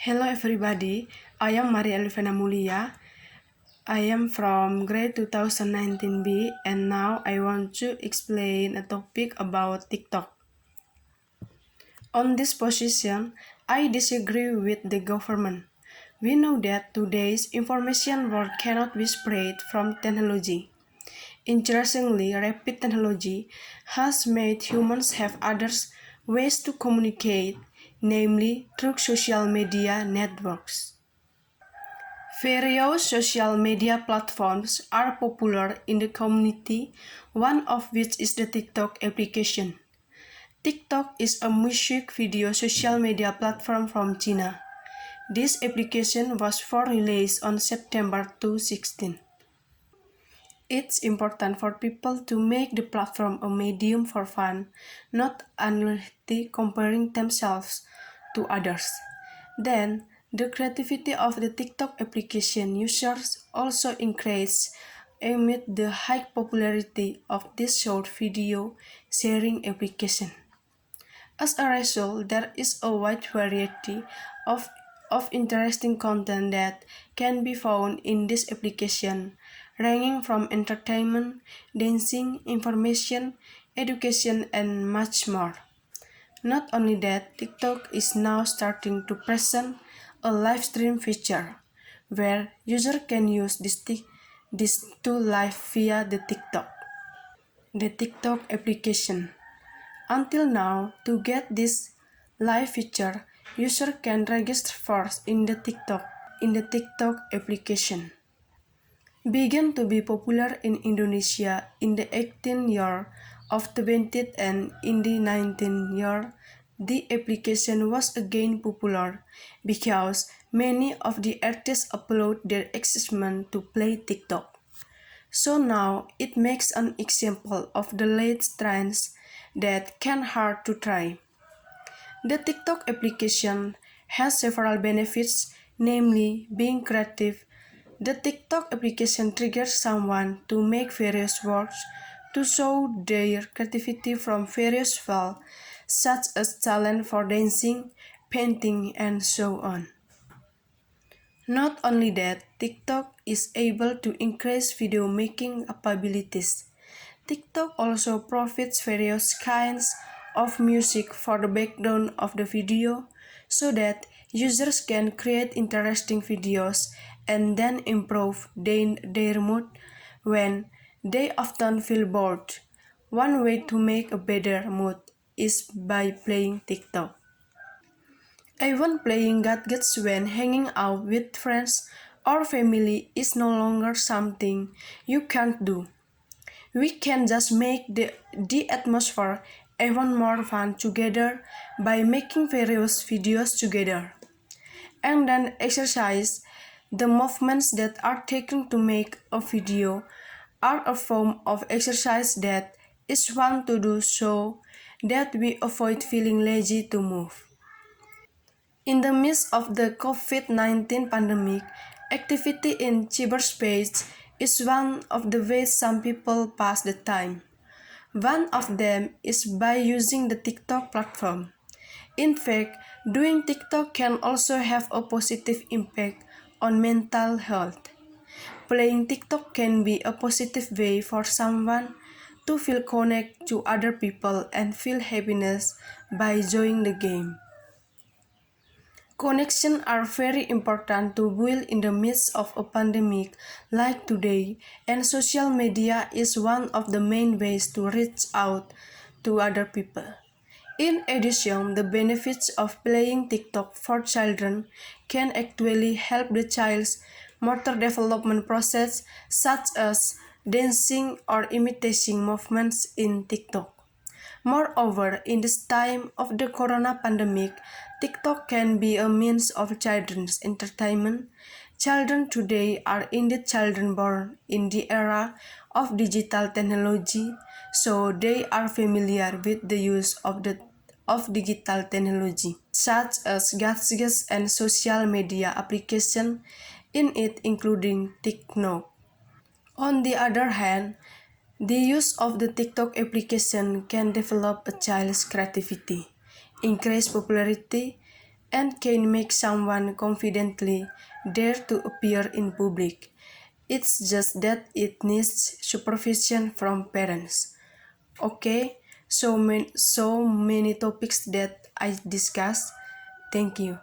Hello everybody, I am Maria Elvena Mulia. I am from grade 2019B and now I want to explain a topic about TikTok. On this position, I disagree with the government. We know that today's information world cannot be spread from technology. Interestingly, rapid technology has made humans have other ways to communicate, namely through social media networks. Various social media platforms are popular in the community, one of which is the TikTok application. TikTok is a music video social media platform from China. This application was first released on September 2016. It's important for people to make the platform a medium for fun, not unhealthy comparing themselves to others. Then, the creativity of the TikTok application users also increased amid the high popularity of this short video sharing application. As a result, there is a wide variety of, of interesting content that can be found in this application, ranging from entertainment, dancing, information, education, and much more. Not only that, TikTok is now starting to present a live stream feature, where users can use this to live via the TikTok application. Until now, to get this live feature, user can register first in the TikTok application. Began to be popular in Indonesia in the 18th year of the 20th and in the 19th year, the application was again popular because many of the artists upload their excitement to play TikTok. So now it makes an example of the latest trends that can hard to try. The TikTok application has several benefits, namely being creative. The TikTok application triggers someone to make various works to show their creativity from various fields, such as talent for dancing, painting, and so on. Not only that, TikTok is able to increase video making capabilities. TikTok also provides various kinds of music for the background of the video so that users can create interesting videos and then improve their mood when they often feel bored. One way to make a better mood is by playing TikTok. Even playing gadgets when hanging out with friends or family is no longer something you can't do. We can just make the atmosphere even more fun together by making various videos together. And then exercise, the movements that are taken to make a video are a form of exercise that is fun to do so that we avoid feeling lazy to move. In the midst of the COVID-19 pandemic, activity in cyberspace is one of the ways some people pass the time. One of them is by using the TikTok platform. In fact, doing TikTok can also have a positive impact on mental health. Playing TikTok can be a positive way for someone to feel connected to other people and feel happiness by joining the game. Connections are very important to build in the midst of a pandemic like today, and social media is one of the main ways to reach out to other people. In addition, the benefits of playing TikTok for children can actually help the child's motor development process, such as dancing or imitating movements in TikTok. Moreover, in this time of the corona pandemic, TikTok can be a means of children's entertainment. Children today are indeed children born in the era of digital technology, so they are familiar with the use of digital technology, such as gadgets and social media applications, in it including TikTok. On the other hand, the use of the TikTok application can develop a child's creativity, increase popularity, and can make someone confidently dare to appear in public. It's just that it needs supervision from parents. Okay, so many topics that I discussed. Thank you.